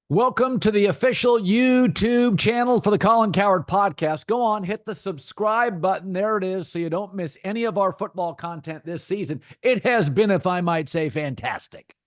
Welcome to the official YouTube channel for the Colin Cowherd podcast. Go on, hit the subscribe button. There it is, so you don't miss any of our football content this season. It has been, if I might say, fantastic.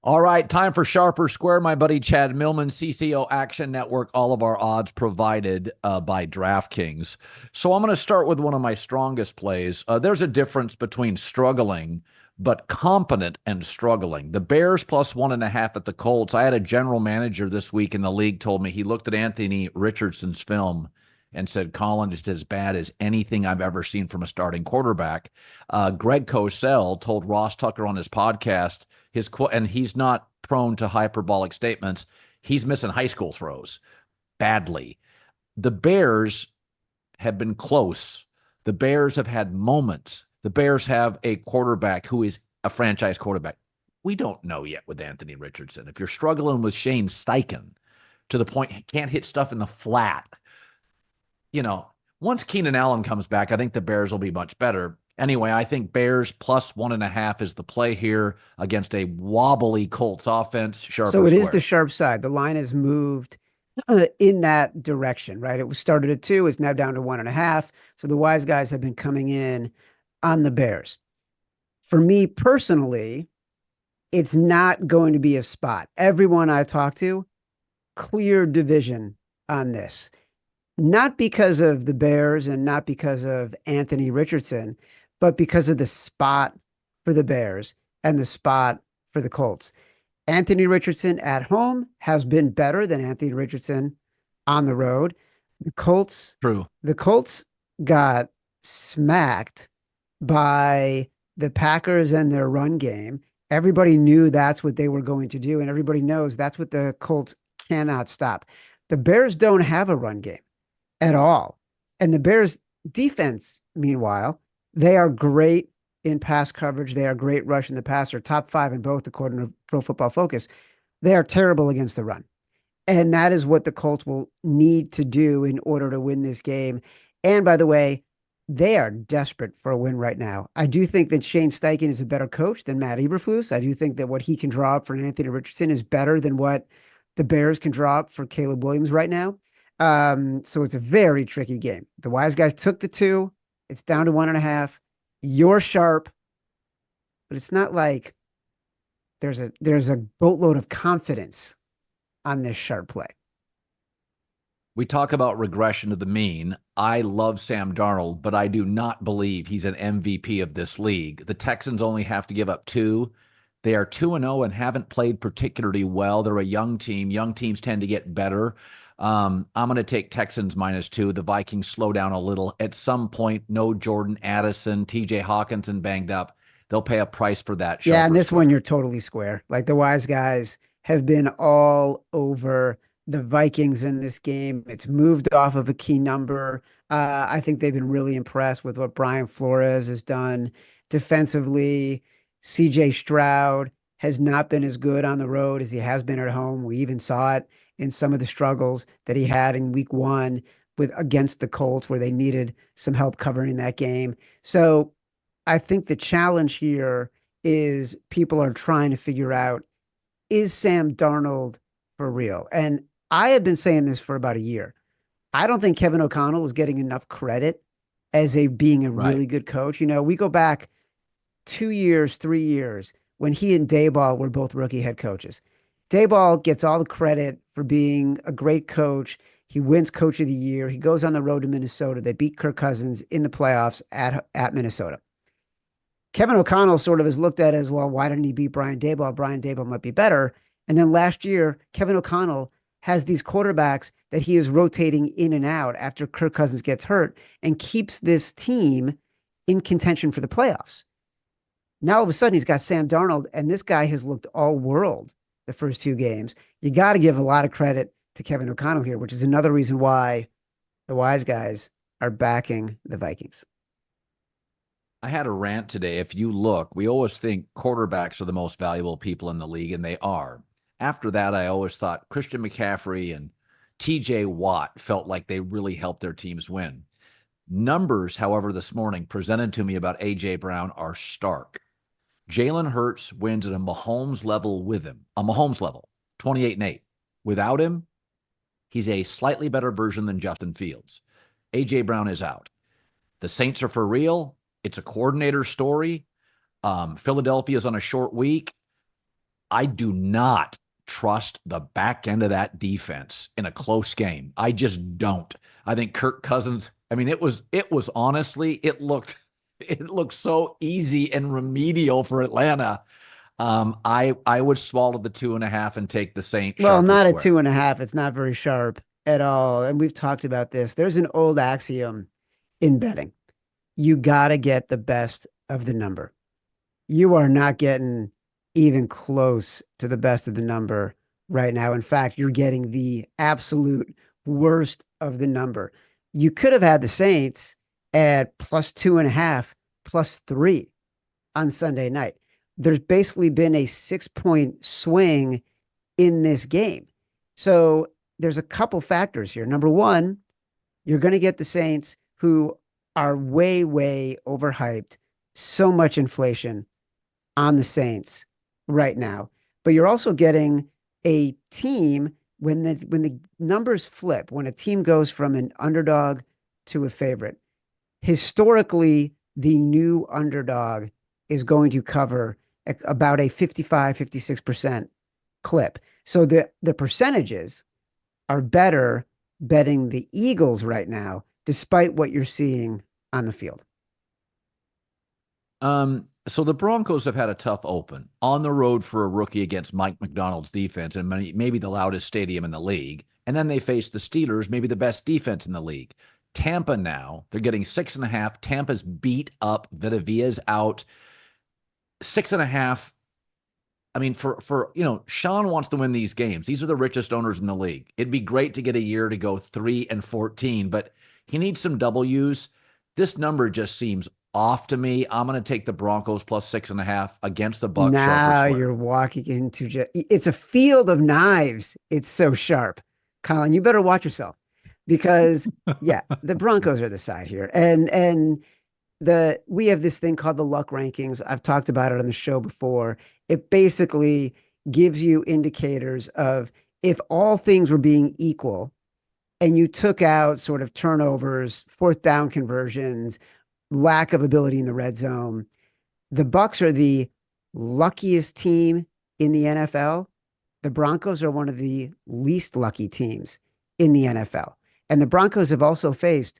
All right, time for Sharper Square. My buddy Chad Millman, CCO Action Network, all of our odds provided by DraftKings. So I'm going to start with one of my strongest plays. There's a difference between struggling but competent and struggling. The Bears plus 1.5 at the Colts. I had a general manager this week in the league told me he looked at Anthony Richardson's film and said, Colin, it's as bad as anything I've ever seen from a starting quarterback. Greg Cosell told Ross Tucker on his podcast, his quote, and he's not prone to hyperbolic statements, he's missing high school throws badly. The Bears have been close. The Bears have had moments. The Bears have a quarterback who is a franchise quarterback. We don't know yet with Anthony Richardson. If you're struggling with Shane Steichen to the point he can't hit stuff in the flat, once Keenan Allen comes back, I think the Bears will be much better. Anyway, I think Bears plus 1.5 is the play here against a wobbly Colts offense. So it is the sharp side. The line has moved in that direction, right? It was started at 2, it's now down to 1.5. So the wise guys have been coming in on the Bears. For me personally, it's not going to be a spot. Everyone I've talked to, clear division on this. Not because of the Bears and not because of Anthony Richardson, but because of the spot for the Bears and the spot for the Colts. Anthony Richardson at home has been better than Anthony Richardson on the road. The Colts got smacked by the Packers and their run game. Everybody knew that's what they were going to do, and everybody knows that's what the Colts cannot stop. The Bears don't have a run game at all. And the Bears defense, meanwhile, they are great in pass coverage. They are great rushing the passer, top 5 in both, according to Pro Football Focus. They are terrible against the run. And that is what the Colts will need to do in order to win this game. And by the way, they are desperate for a win right now. I do think that Shane Steichen is a better coach than Matt Eberflus. I do think that what he can draw up for Anthony Richardson is better than what the Bears can draw up for Caleb Williams right now. So it's a very tricky game. The wise guys took the 2. It's down to 1.5. You're sharp, but it's not like there's a boatload of confidence on this sharp play. We talk about regression to the mean. I love Sam Darnold, but I do not believe he's an MVP of this league. The Texans only have to give up 2. They are 2-0 and haven't played particularly well. They're a young team. Young teams tend to get better. I'm going to take Texans -2. The Vikings slow down a little. At some point, no Jordan Addison, TJ Hawkinson banged up. They'll pay a price for that. Yeah, and this one you're totally square. Like the wise guys have been all over the Vikings in this game. It's moved off of a key number. I think they've been really impressed with what Brian Flores has done defensively. CJ Stroud has not been as good on the road as he has been at home. We even saw it in some of the struggles that he had in week 1 against the Colts, where they needed some help covering that game. So I think the challenge here is people are trying to figure out, is Sam Darnold for real? And I have been saying this for about a year. I don't think Kevin O'Connell is getting enough credit as being a really good coach. We go back 2 years, 3 years, when he and Daboll were both rookie head coaches. Daboll gets all the credit for being a great coach. He wins Coach of the Year. He goes on the road to Minnesota. They beat Kirk Cousins in the playoffs at Minnesota. Kevin O'Connell sort of is looked at as, well, why didn't he beat Brian Daboll? Brian Daboll might be better. And then last year, Kevin O'Connell has these quarterbacks that he is rotating in and out after Kirk Cousins gets hurt and keeps this team in contention for the playoffs. Now, all of a sudden, he's got Sam Darnold, and this guy has looked all world the first 2 games. You got to give a lot of credit to Kevin O'Connell here, which is another reason why the wise guys are backing the Vikings. I had a rant today. If you look, we always think quarterbacks are the most valuable people in the league, and they are. After that, I always thought Christian McCaffrey and TJ Watt felt like they really helped their teams win. Numbers, however, this morning presented to me about A.J. Brown are stark. Jalen Hurts wins at a Mahomes level with him, a Mahomes level, 28-8. Without him, he's a slightly better version than Justin Fields. A.J. Brown is out. The Saints are for real. It's a coordinator story. Philadelphia's on a short week. I do not trust the back end of that defense in a close game. I just don't. I think Kirk Cousins, I mean, it was honestly, it looked so easy and remedial for Atlanta. I would swallow the 2.5 and take the Saints. Well, not square. at 2.5. It's not very sharp at all. And we've talked about this. There's an old axiom in betting. You got to get the best of the number. You are not getting even close to the best of the number right now. In fact, you're getting the absolute worst of the number. You could have had the Saints at +2.5, +3 on Sunday night. There's basically been a 6-point swing in this game. So there's a couple factors here. Number one, you're going to get the Saints, who are way, way overhyped. So much inflation on the Saints right now. But you're also getting a team when the numbers flip, when a team goes from an underdog to a favorite. Historically, the new underdog is going to cover about a 55, 56% clip. So the percentages are better betting the Eagles right now, despite what you're seeing on the field. So the Broncos have had a tough open on the road for a rookie against Mike McDonald's defense and maybe the loudest stadium in the league. And then they face the Steelers, maybe the best defense in the league. Tampa now, they're getting 6.5. Tampa's beat up. Vitavia's out. 6.5. I mean, for Sean wants to win these games. These are the richest owners in the league. It'd be great to get a year to go 3-14, but he needs some W's. This number just seems off to me. I'm going to take the Broncos +6.5 against the Bucs. Now you're walking into it's a field of knives. It's so sharp. Colin, you better watch yourself because yeah, the Broncos are the side here. And we have this thing called the luck rankings. I've talked about it on the show before. It basically gives you indicators of if all things were being equal and you took out sort of turnovers, fourth down conversions, lack of ability in the red zone, the Bucs are the luckiest team in the NFL. The Broncos are one of the least lucky teams in the NFL. And the Broncos have also faced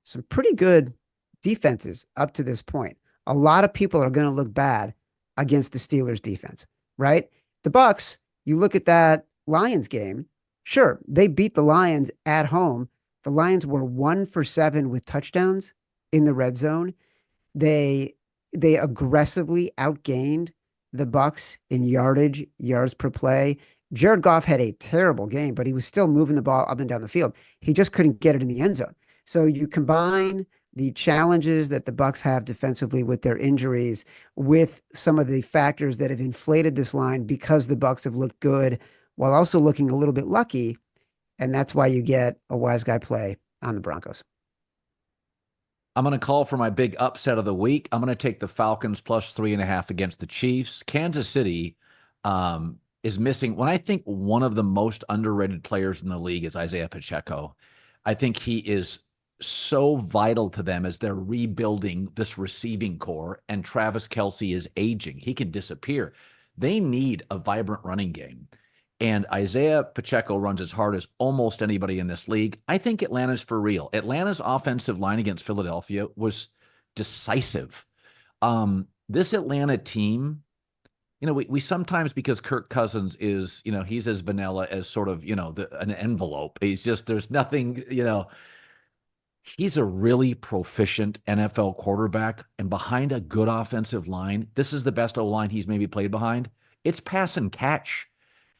some pretty good defenses up to this point. A lot of people are going to look bad against the Steelers defense, right? The Bucs, you look at that Lions game, sure, they beat the Lions at home. The Lions were 1 for 7 with touchdowns in the red zone. They aggressively outgained the Bucs in yards per play. Jared Goff had a terrible game, but he was still moving the ball up and down the field. He just couldn't get it in the end zone. So you combine the challenges that the Bucs have defensively with their injuries, with some of the factors that have inflated this line because the Bucs have looked good while also looking a little bit lucky, and that's why you get a wise guy play on the Broncos. I'm going to call for my big upset of the week. I'm going to take the Falcons +3.5 against the Chiefs. Kansas City is missing. When I think one of the most underrated players in the league is Isaiah Pacheco, I think he is so vital to them as they're rebuilding this receiving core, and Travis Kelce is aging. He can disappear. They need a vibrant running game. And Isaiah Pacheco runs as hard as almost anybody in this league. I think Atlanta's for real. Atlanta's offensive line against Philadelphia was decisive. This Atlanta team, we sometimes, because Kirk Cousins is, he's as vanilla as sort of, an envelope. He's just, there's nothing, he's a really proficient NFL quarterback, and behind a good offensive line, this is the best O-line he's maybe played behind. It's pass and catch.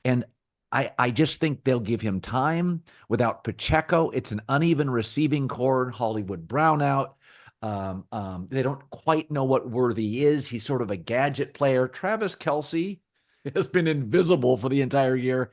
And I just think they'll give him time. Without Pacheco, it's an uneven receiving core. Hollywood Brown out. They don't quite know what Worthy is. He's sort of a gadget player. Travis Kelce has been invisible for the entire year.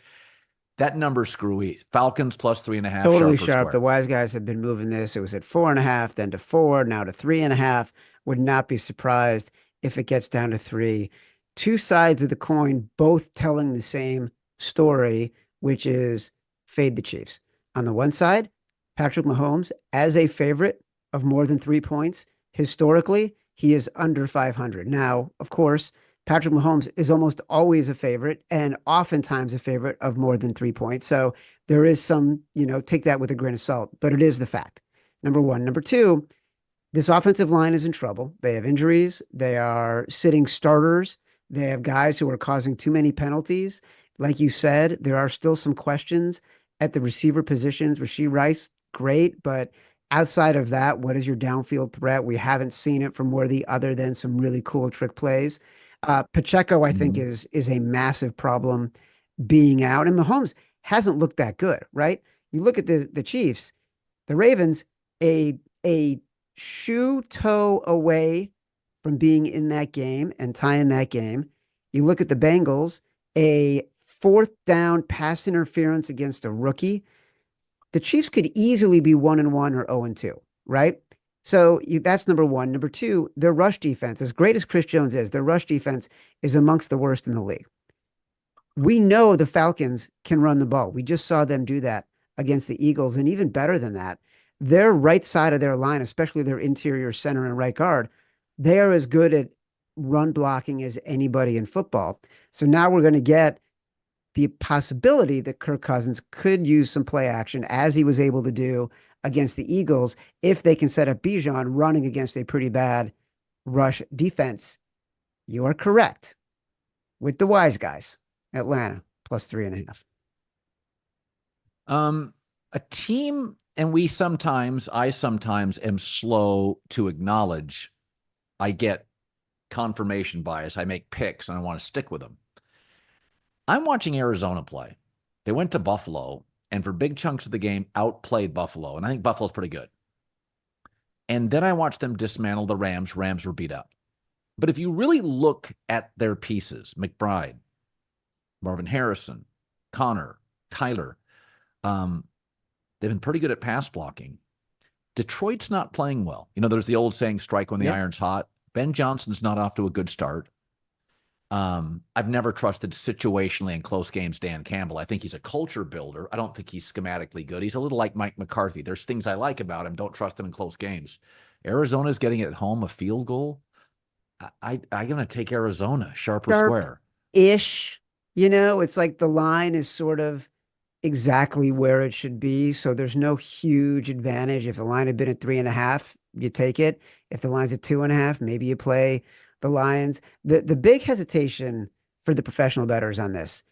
That number's screwy. Falcons +3.5. Totally sharp. The wise guys have been moving this. It was at 4.5, then to 4, now to 3.5. Would not be surprised if it gets down to 3. Two sides of the coin, both telling the same story, which is fade the Chiefs. On the one side, Patrick Mahomes, as a favorite of more than 3 points, historically, he is under 500. Now, of course, Patrick Mahomes is almost always a favorite and oftentimes a favorite of more than 3 points. So there is some, take that with a grain of salt, but it is the fact. Number one. Number two, this offensive line is in trouble. They have injuries. They are sitting starters. They have guys who are causing too many penalties. Like you said, there are still some questions at the receiver positions. Rashee Rice, great, but outside of that, what is your downfield threat? We haven't seen it from Worthy other than some really cool trick plays. Pacheco, I think, is a massive problem being out. And Mahomes hasn't looked that good, right? You look at the Chiefs, the Ravens, a shoe toe away from being in that game and tying that game. You look at the Bengals, a 4th down pass interference against a rookie. The Chiefs could easily be 1-1 or 0-2, right? So that's number one. Number two, their rush defense, as great as Chris Jones is, their rush defense is amongst the worst in the league. We know the Falcons can run the ball. We just saw them do that against the Eagles. And even better than that, their right side of their line, especially their interior center and right guard, they are as good at run blocking as anybody in football. So now we're going to get the possibility that Kirk Cousins could use some play action as he was able to do against the Eagles if they can set up Bijan running against a pretty bad rush defense. You are correct with the wise guys. Atlanta plus 3.5. A team, and I sometimes am slow to acknowledge I get confirmation bias. I make picks and I want to stick with them. I'm watching Arizona play. They went to Buffalo and for big chunks of the game outplayed Buffalo. And I think Buffalo's pretty good. And then I watched them dismantle the Rams. Rams were beat up. But if you really look at their pieces, McBride, Marvin Harrison, Connor, Kyler, they've been pretty good at pass blocking. Detroit's not playing well. There's the old saying, strike when the iron's hot. Ben Johnson's not off to a good start. I've never trusted situationally in close games Dan Campbell. I think he's a culture builder. I don't think he's schematically good. He's a little like Mike McCarthy. There's things I like about him. Don't trust him in close games. Arizona's getting at home a field goal. I'm going to take Arizona, sharp or square. Ish. It's like the line is sort of exactly where it should be. So there's no huge advantage. If the line had been at 3.5, you take it. If the line's at 2.5, maybe you play the Lions. The big hesitation for the professional bettors on this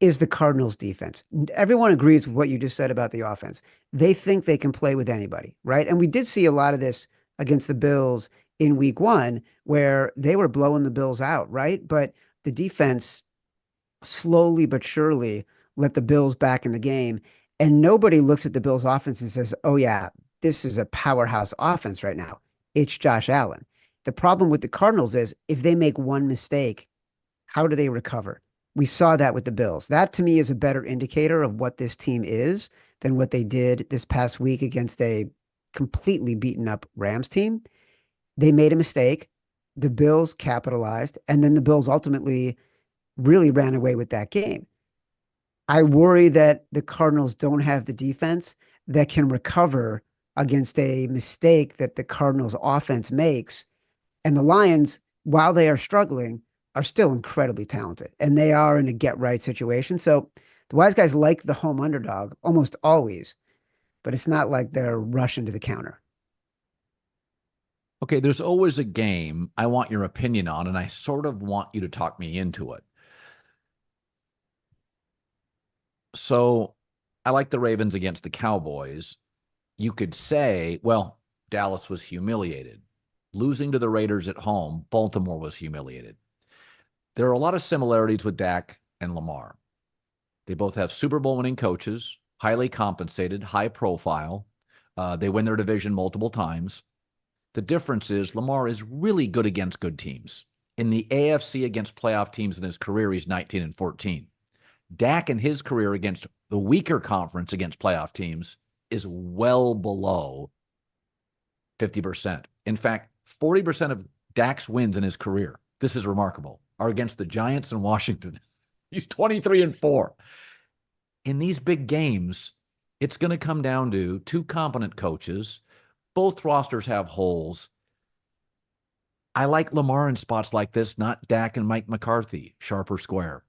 is the Cardinals defense. Everyone agrees with what you just said about the offense. They think they can play with anybody, right? And we did see a lot of this against the Bills in week 1 where they were blowing the Bills out, right? But the defense slowly but surely let the Bills back in the game. And nobody looks at the Bills offense and says, oh yeah, this is a powerhouse offense right now. It's Josh Allen. The problem with the Cardinals is if they make one mistake, how do they recover? We saw that with the Bills. That to me is a better indicator of what this team is than what they did this past week against a completely beaten up Rams team. They made a mistake. The Bills capitalized, and then the Bills ultimately really ran away with that game. I worry that the Cardinals don't have the defense that can recover against a mistake that the Cardinals offense makes. And the Lions, while they are struggling, are still incredibly talented, and they are in a get-right situation. So the wise guys like the home underdog almost always, but it's not like they're rushing to the counter. Okay, there's always a game I want your opinion on, and I sort of want you to talk me into it. So I like the Ravens against the Cowboys. You could say, well, Dallas was humiliated. Losing to the Raiders at home, Baltimore was humiliated. There are a lot of similarities with Dak and Lamar. They both have Super Bowl winning coaches, highly compensated, high profile. They win their division multiple times. The difference is Lamar is really good against good teams. In the AFC against playoff teams in his career, he's 19-14. Dak in his career against the weaker conference against playoff teams is well below 50%. In fact, 40% of Dak's wins in his career, this is remarkable, are against the Giants and Washington. He's 23-4. In these big games, it's going to come down to two competent coaches. Both rosters have holes. I like Lamar in spots like this, not Dak and Mike McCarthy, sharp or square.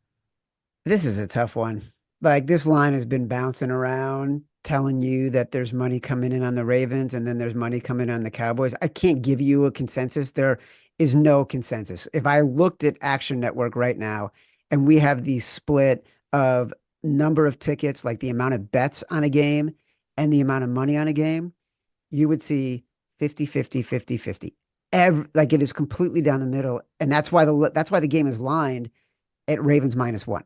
This is a tough one. Like this line has been bouncing around, telling you that there's money coming in on the Ravens and then there's money coming in on the Cowboys. I can't give you a consensus. There is no consensus. If I looked at Action Network right now and we have the split of number of tickets, like the amount of bets on a game and the amount of money on a game, you would see 50-50, 50-50. Like it is completely down the middle. And that's why the game is lined at Ravens -1.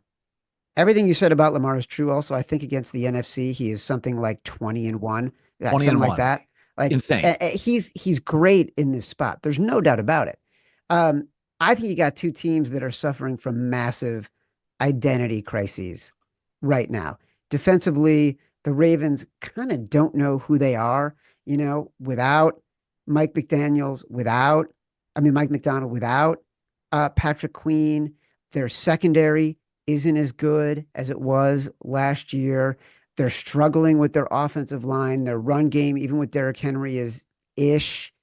Everything you said about Lamar is true. Also, I think against the NFC, he is something like 20-1, 20 something and like 1. that. Like insane. He's great in this spot. There's no doubt about it. I think you got two teams that are suffering from massive identity crises right now. Defensively, the Ravens kind of don't know who they are, without Mike McDaniels, Mike McDonald, without Patrick Queen. Their secondary isn't as good as it was last year. They're struggling with their offensive line. Their run game, even with Derrick Henry, is ish.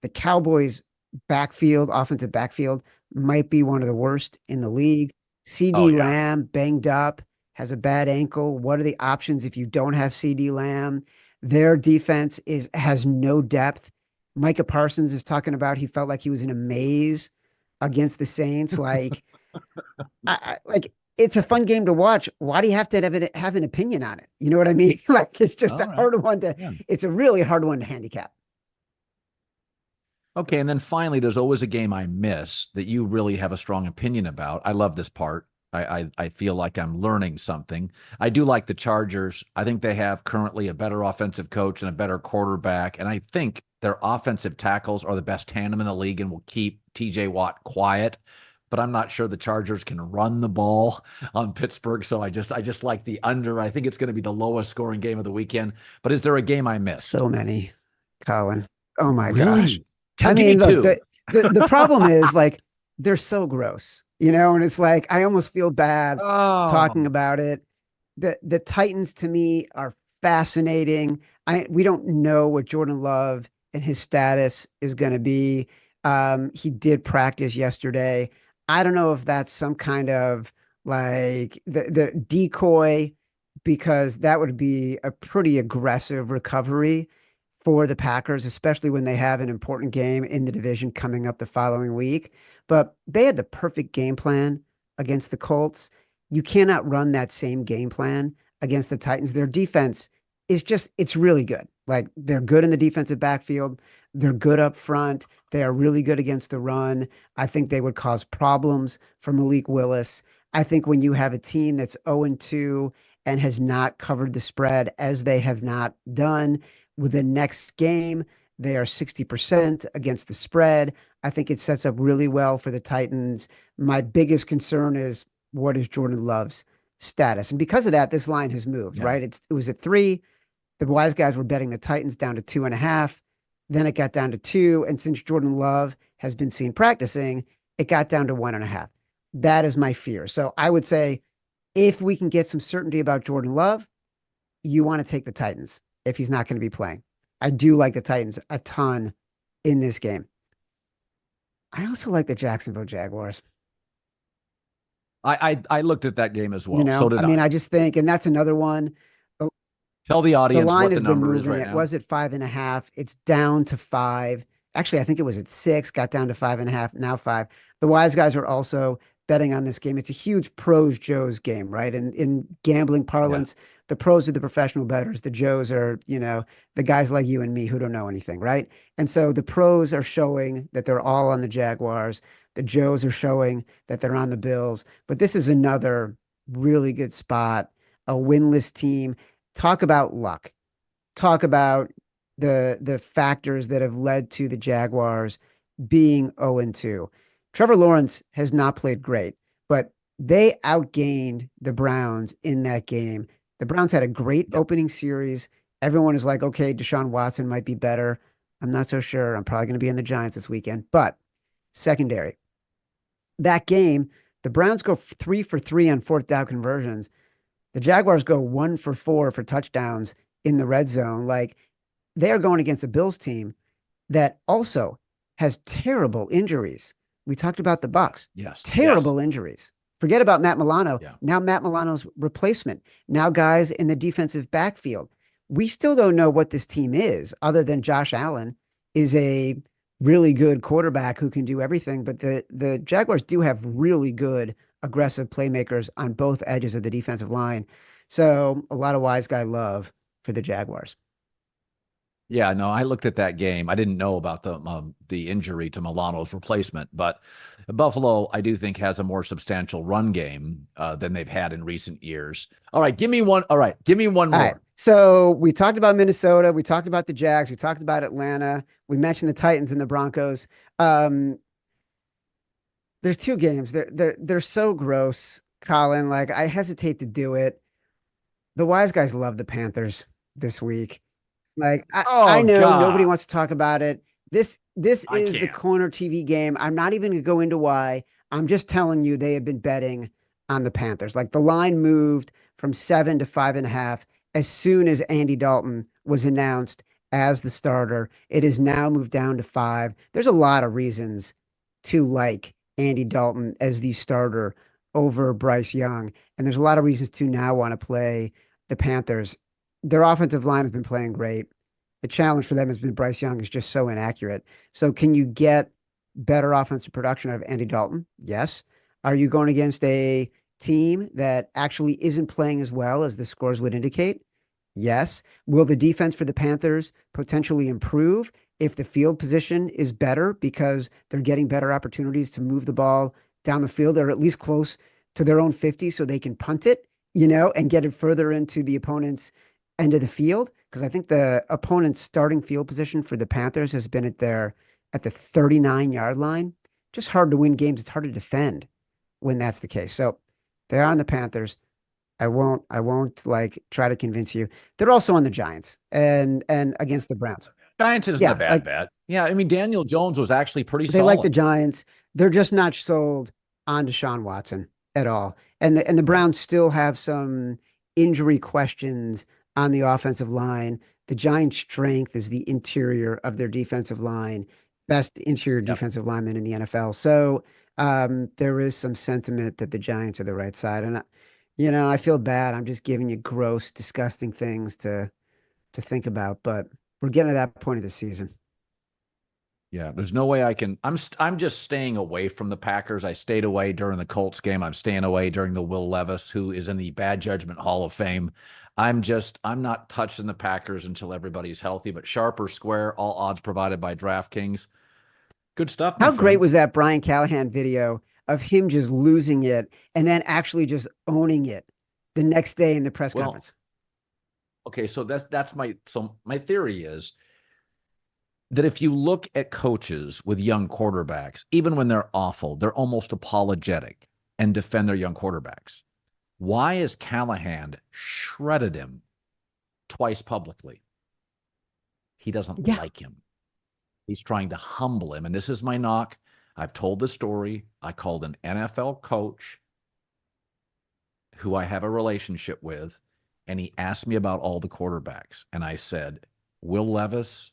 The Cowboys' offensive backfield, might be one of the worst in the league. CD Lamb banged up, has a bad ankle. What are the options if you don't have CD Lamb? Their defense has no depth. Micah Parsons is talking about he felt like he was in a maze against the Saints. Like, it's a fun game to watch. Why do you have to have an opinion on it? You know what I mean? Like, it's just hard one it's a really hard one to handicap. Okay, and then finally, there's always a game I miss that you really have a strong opinion about. I love this part. I feel like I'm learning something. I do like the Chargers. I think they have currently a better offensive coach and a better quarterback, and I think their offensive tackles are the best tandem in the league and will keep TJ Watt quiet. But I'm not sure the Chargers can run the ball on Pittsburgh, so I just like the under. I think it's going to be the lowest scoring game of the weekend. But is there a game I missed? So many, Colin. Oh my really? gosh! Give me two. Look, the problem is like they're so gross, and it's like I almost feel bad talking about it. The Titans to me are fascinating. We don't know what Jordan Love and his status is going to be. He did practice yesterday. I don't know if that's some kind of like the decoy, because that would be a pretty aggressive recovery for the Packers, especially when they have an important game in the division coming up the following week. But they had the perfect game plan against the Colts. You cannot run that same game plan against the Titans. Their defense it's really good. Like they're good in the defensive backfield. They're good up front. They are really good against the run. I think they would cause problems for Malik Willis. I think when you have a team that's 0-2 and has not covered the spread, as they have not done, with the next game, they are 60% against the spread. I think it sets up really well for the Titans. My biggest concern is, what is Jordan Love's status? And because of that, this line has moved, right? It was at 3. The wise guys were betting the Titans down to 2.5. Then it got down to 2. And since Jordan Love has been seen practicing, it got down to 1.5. That is my fear. So I would say if we can get some certainty about Jordan Love, you want to take the Titans if he's not going to be playing. I do like the Titans a ton in this game. I also like the Jacksonville Jaguars. I looked at that game as well. So did I. I just think, and that's another one. Tell the audience what the number is right now. It was at 5.5. It's down to 5. Actually, I think it was at 6, got down to 5.5, now 5. The wise guys are also betting on this game. It's a huge pros Joes game, right? And in gambling parlance, the pros are the professional bettors. The Joes are, the guys like you and me who don't know anything, right? And so the pros are showing that they're all on the Jaguars. The Joes are showing that they're on the Bills. But this is another really good spot, a winless team. Talk about luck. Talk about the factors that have led to the Jaguars being 0-2. Trevor Lawrence has not played great, but they outgained the Browns in that game. The Browns had a great opening series. Everyone is like, okay, Deshaun Watson might be better. I'm not so sure. I'm probably going to be in the Giants this weekend. But secondary. That game, the Browns go 3 for 3 on fourth down conversions. The Jaguars go 1 for 4 for touchdowns in the red zone. Like, they are going against a Bills team that also has terrible injuries. We talked about the Bucs. Yes. Yes. Terrible injuries. Forget about Matt Milano. Yeah. Now Matt Milano's replacement. Now guys in the defensive backfield. We still don't know what this team is, other than Josh Allen is a really good quarterback who can do everything. But the Jaguars do have really good aggressive playmakers on both edges of the defensive line. So a lot of wise guy love for the Jaguars. Yeah, no, I looked at that game. I didn't know about the injury to Milano's replacement, but Buffalo, I do think, has a more substantial run game than they've had in recent years. All right, give me one. All right, give me one more. All right. So we talked about Minnesota. We talked about the Jags. We talked about Atlanta. We mentioned the Titans and the Broncos. There's two games. They're so gross, Colin. Like, I hesitate to do it. The wise guys love the Panthers this week. Like, I Oh know nobody God, wants to talk about it. This I is the can't. corner TV game. I'm not even gonna go into why. I'm just telling you they have been betting on the Panthers. Like, the line moved from 7 to 5.5 as soon as Andy Dalton was announced as the starter. It has now moved down to 5. There's a lot of reasons to like Andy Dalton as the starter over Bryce Young. And there's a lot of reasons to now want to play the Panthers. Their offensive line has been playing great. The challenge for them has been Bryce Young is just so inaccurate. So can you get better offensive production out of Andy Dalton? Yes. Are you going against a team that actually isn't playing as well as the scores would indicate? Yes. Will the defense for the Panthers potentially improve if the field position is better because they're getting better opportunities to move the ball down the field, or at least close to their own 50 so they can punt it, and get it further into the opponent's end of the field? Because I think the opponent's starting field position for the Panthers has been at the 39-yard line. Just hard to win games. It's hard to defend when that's the case. So they are on the Panthers. I won't like try to convince you. They're also on the Giants and against the Browns. Giants isn't a Yeah, bad like, bet. Yeah, I mean Daniel Jones was actually pretty they like the solid. Giants. They're just not sold on Deshaun Watson at all. And the Right. Browns still have some injury questions on the offensive line. The Giants' strength is the interior of their defensive line, best interior Yep. defensive lineman in the NFL. So there is some sentiment that the Giants are the right side. And I feel bad. I'm just giving you gross, disgusting things to think about. But we're getting to that point of the season. Yeah, there's no way I can. I'm just staying away from the Packers. I stayed away during the Colts game. I'm staying away during the Will Levis, who is in the Bad Judgment Hall of Fame. I'm not touching the Packers until everybody's healthy. But sharp or square, all odds provided by DraftKings. Good stuff, my How great friend. was that Brian Callahan video of him just losing it and then actually just owning it the next day in the press Well, conference? okay, so my theory is that if you look at coaches with young quarterbacks, even when they're awful, they're almost apologetic and defend their young quarterbacks. Why has Callahan shredded him twice publicly? He doesn't Yeah. like him. He's trying to humble him. And this is my knock. I've told the story. I called an NFL coach who I have a relationship with, and he asked me about all the quarterbacks. And I said, Will Levis,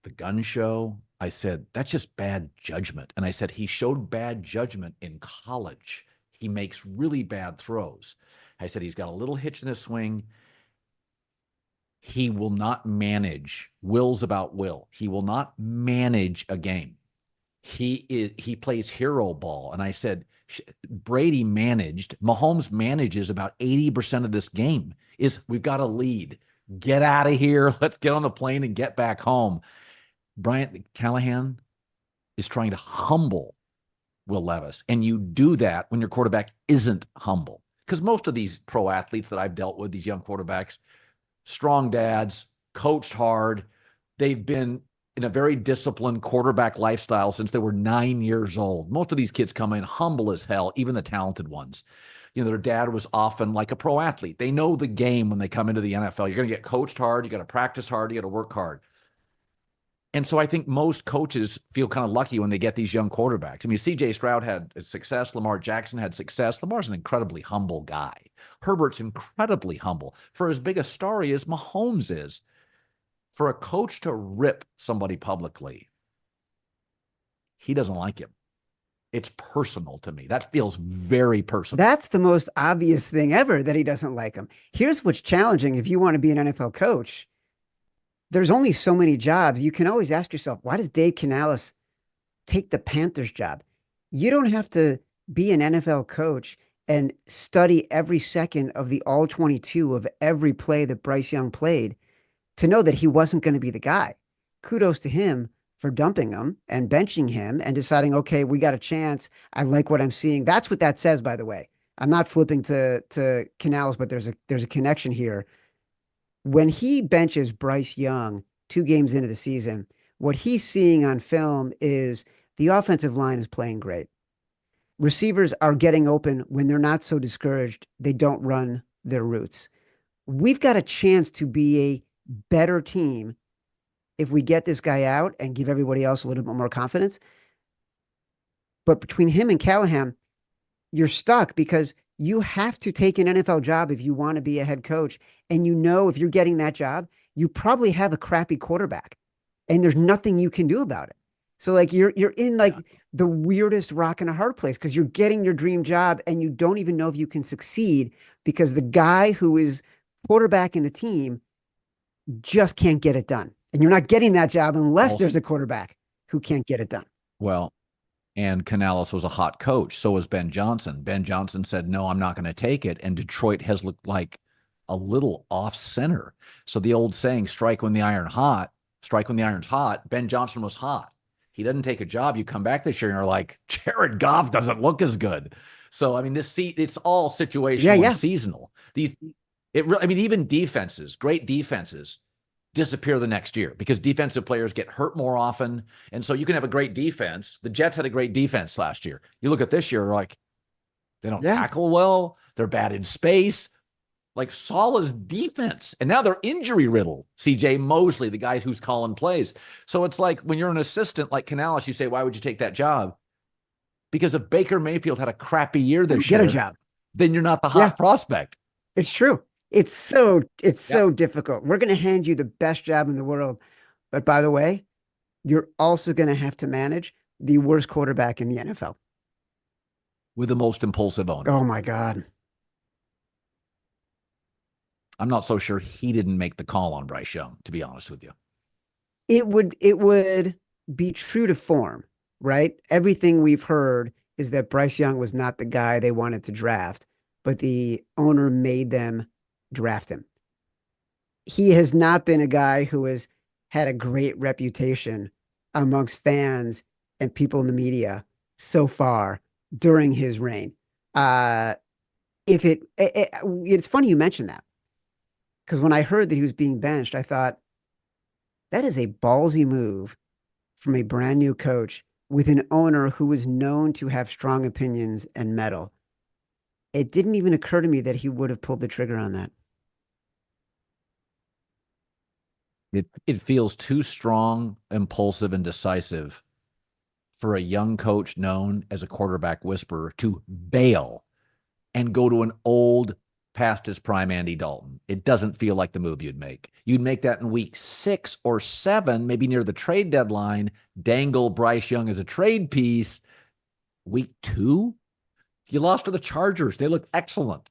the gun show. I said, that's just bad judgment. And I said, he showed bad judgment in college. He makes really bad throws. I said, he's got a little hitch in his swing. He will not manage. Will's about will. He will not manage a game. He plays hero ball. And I said, Brady managed. Mahomes manages about 80% of this game. We've got a lead. Get out of here. Let's get on the plane and get back home. Brian Callahan is trying to humble Will Levis. And you do that when your quarterback isn't humble. Because most of these pro athletes that I've dealt with, these young quarterbacks, strong dads, coached hard. They've been in a very disciplined quarterback lifestyle since they were 9 years old. Most of these kids come in humble as hell, even the talented ones. Their dad was often like a pro athlete. They know the game when they come into the NFL. You're going to get coached hard. You got to practice hard. You got to work hard. And so I think most coaches feel kind of lucky when they get these young quarterbacks. I mean, CJ Stroud had success. Lamar Jackson had success. Lamar's an incredibly humble guy. Herbert's incredibly humble. For as big a star he is, Mahomes is. For a coach to rip somebody publicly, he doesn't like him. It's personal to me. That feels very personal. That's the most obvious thing ever, that he doesn't like him. Here's what's challenging. If you want to be an NFL coach, there's only so many jobs. You can always ask yourself, why does Dave Canales take the Panthers job? You don't have to be an NFL coach and study every second of the all 22 of every play that Bryce Young played to know that he wasn't going to be the guy. Kudos to him for dumping him and benching him and deciding, okay, we got a chance. I like what I'm seeing. That's what that says, by the way. I'm not flipping to Canales, but there's a connection here. When he benches Bryce Young 2 games into the season, what he's seeing on film is the offensive line is playing great. Receivers are getting open when they're not so discouraged. They don't run their routes. We've got a chance to be a better team if we get this guy out and give everybody else a little bit more confidence. But between him and Callahan, you're stuck because you have to take an NFL job if you want to be a head coach. And you know, if you're getting that job, you probably have a crappy quarterback and there's nothing you can do about it. So like you're in like the weirdest rock and a hard place because you're getting your dream job and you don't even know if you can succeed because the guy who is quarterbacking the team just can't get it done. And you're not getting that job unless there's a quarterback who can't get it done. Well, and Canales was a hot coach. So was Ben Johnson. Ben Johnson said, no, I'm not going to take it. And Detroit has looked like a little off center. So the old saying, strike when the iron's hot. Ben Johnson was hot. He doesn't take a job. You come back this year and you're like, Jared Goff doesn't look as good. So, I mean, it's all situational and seasonal. Even defenses, great defenses, disappear the next year because defensive players get hurt more often. And so you can have a great defense. The Jets had a great defense last year. You look at this year, like they don't tackle well. They're bad in space. Like Salah's defense. And now they're injury riddled. CJ Mosley, the guy who's calling plays. So it's like when you're an assistant like Canales, you say, why would you take that job? Because if Baker Mayfield had a crappy year this year, get a job, then you're not the hot prospect. It's true. It's so difficult. We're going to hand you the best job in the world. But by the way, you're also going to have to manage the worst quarterback in the NFL. With the most impulsive owner. Oh, my God. I'm not so sure he didn't make the call on Bryce Young, to be honest with you. It would be true to form, right? Everything we've heard is that Bryce Young was not the guy they wanted to draft, but the owner made them draft him. He has not been a guy who has had a great reputation amongst fans and people in the media so far during his reign. It's funny you mentioned that, because when I heard that he was being benched, I thought that is a ballsy move from a brand new coach with an owner who was known to have strong opinions and meddle. It didn't even occur to me that he would have pulled the trigger on that. It feels too strong, impulsive, and decisive for a young coach known as a quarterback whisperer to bail and go to an old, past his prime Andy Dalton. It doesn't feel like the move you'd make. You'd make that in week 6 or 7, maybe near the trade deadline, dangle Bryce Young as a trade piece. Week 2, you lost to the Chargers. They look excellent.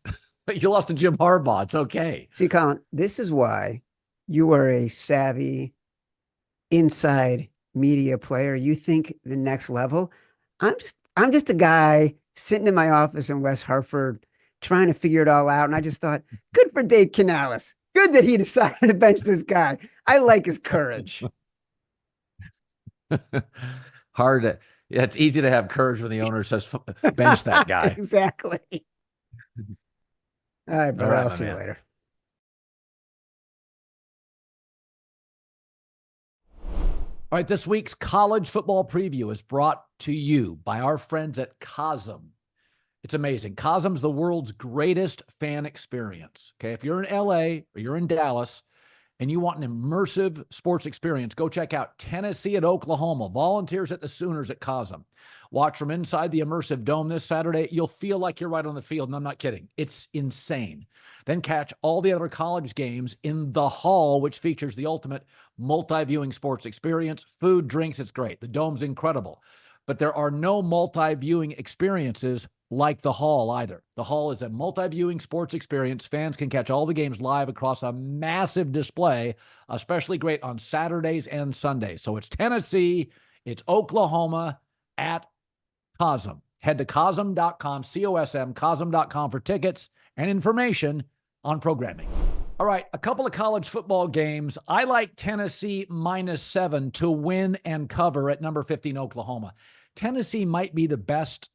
You lost to Jim Harbaugh. It's okay. See, Colin, this is why you are a savvy inside media player. You think the next level. I'm just a guy sitting in my office in West Hartford trying to figure it all out. And I just thought, good for Dave Canales. Good that he decided to bench this guy. I like his courage. It's easy to have courage when the owner says, bench that guy. Exactly. All right, brother. I'll see you later. All right, this week's college football preview is brought to you by our friends at Cosm. It's amazing. Cosm's the world's greatest fan experience. Okay, if you're in LA or you're in Dallas and you want an immersive sports experience, go check out Tennessee at Oklahoma, Volunteers at the Sooners at Cosm. Watch from inside the immersive dome this Saturday. You'll feel like you're right on the field, and I'm not kidding. It's insane. Then catch all the other college games in the hall, which features the ultimate multi-viewing sports experience. Food, drinks, it's great. The dome's incredible. But there are no multi-viewing experiences like the hall either. The hall is a multi-viewing sports experience. Fans can catch all the games live across a massive display, especially great on Saturdays and Sundays. So it's Tennessee, it's Oklahoma at Cosm. Head to cosm.com, C-O-S-M, cosm.com for tickets and information on programming. All right, a couple of college football games. I like Tennessee -7 to win and cover at number 15 Oklahoma. Tennessee might be the best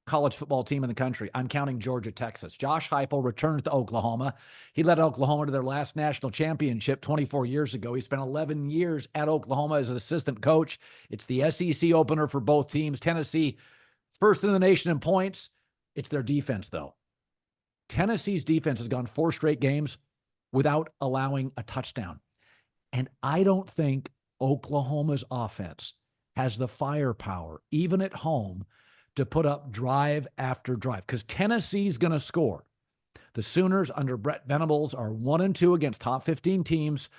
college football team in the country. I'm counting Georgia, Texas. Josh Heupel returns to Oklahoma. He led Oklahoma to their last national championship 24 years ago. He spent 11 years at Oklahoma as an assistant coach. It's the SEC opener for both teams. Tennessee, first in the nation in points. It's their defense, though. Tennessee's defense has gone 4 straight games without allowing a touchdown. And I don't think Oklahoma's offense has the firepower, even at home, to put up drive after drive, because Tennessee's going to score. The Sooners under Brett Venables are 1-2 against top 15 teams.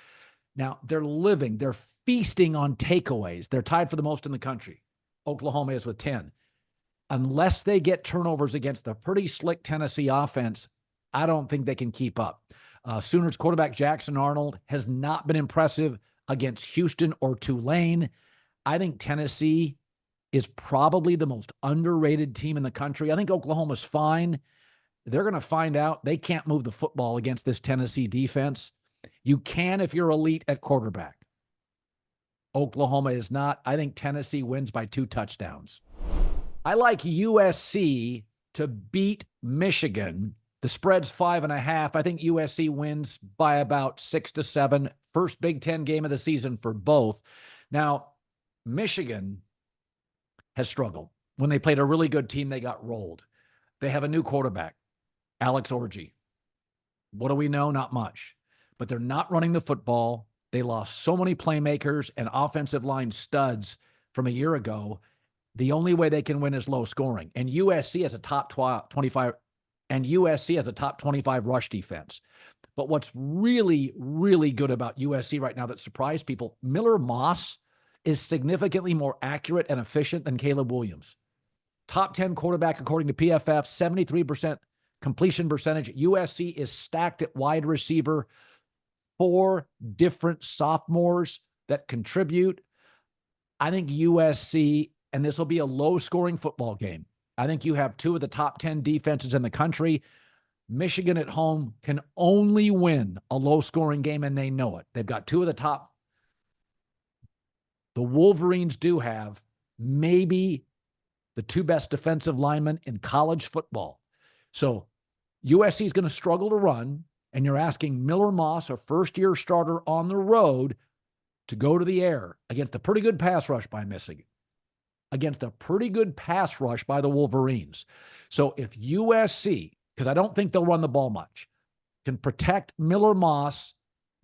Now, they're feasting on takeaways. They're tied for the most in the country. Oklahoma is with 10. Unless they get turnovers against the pretty slick Tennessee offense, I don't think they can keep up. Sooners quarterback Jackson Arnold has not been impressive against Houston or Tulane. I think Tennessee is probably the most underrated team in the country. I think Oklahoma's fine. They're going to find out they can't move the football against this Tennessee defense. You can if you're elite at quarterback. Oklahoma is not. I think Tennessee wins by 2 touchdowns. I like USC to beat Michigan. The spread's 5.5. I think USC wins by about 6-7. First Big Ten game of the season for both. Now, Michigan has struggled. When they played a really good team, they got rolled. They have a new quarterback, Alex Orji. What do we know? Not much. But they're not running the football. They lost so many playmakers and offensive line studs from a year ago. The only way they can win is low scoring. And USC has a top 25 rush defense. But what's really, really good about USC right now that surprised people, Miller Moss is significantly more accurate and efficient than Caleb Williams. Top 10 quarterback according to PFF, 73% completion percentage. USC is stacked at wide receiver. 4 different sophomores that contribute. I think USC, and this will be a low-scoring football game. I think you have 2 of the top 10 defenses in the country. Michigan at home can only win a low-scoring game, and they know it. They've got 2 of the top. The Wolverines do have maybe the 2 best defensive linemen in college football. So USC is going to struggle to run, and you're asking Miller Moss, a first-year starter on the road, to go to the air against a pretty good pass rush by Michigan, against a pretty good pass rush by the Wolverines. So if USC, because I don't think they'll run the ball much, can protect Miller Moss,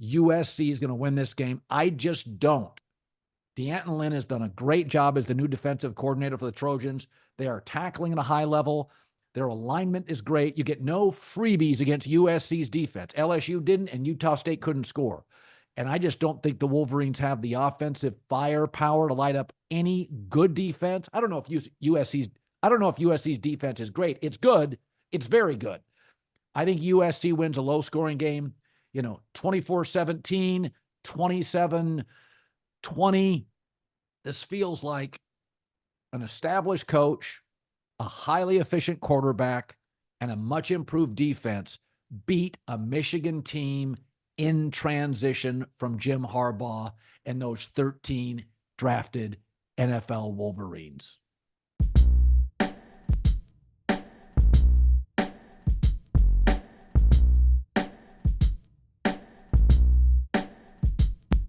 USC is going to win this game. I just don't. D'Anton Lynn has done a great job as the new defensive coordinator for the Trojans. They are tackling at a high level. Their alignment is great. You get no freebies against USC's defense. LSU didn't, and Utah State couldn't score. And I just don't think the Wolverines have the offensive firepower to light up any good defense. I don't know if USC's defense is great. It's good. It's very good. I think USC wins a low-scoring game, 24-17, 27-20. This feels like an established coach, a highly efficient quarterback, and a much improved defense beat a Michigan team in transition from Jim Harbaugh and those 13 drafted NFL Wolverines.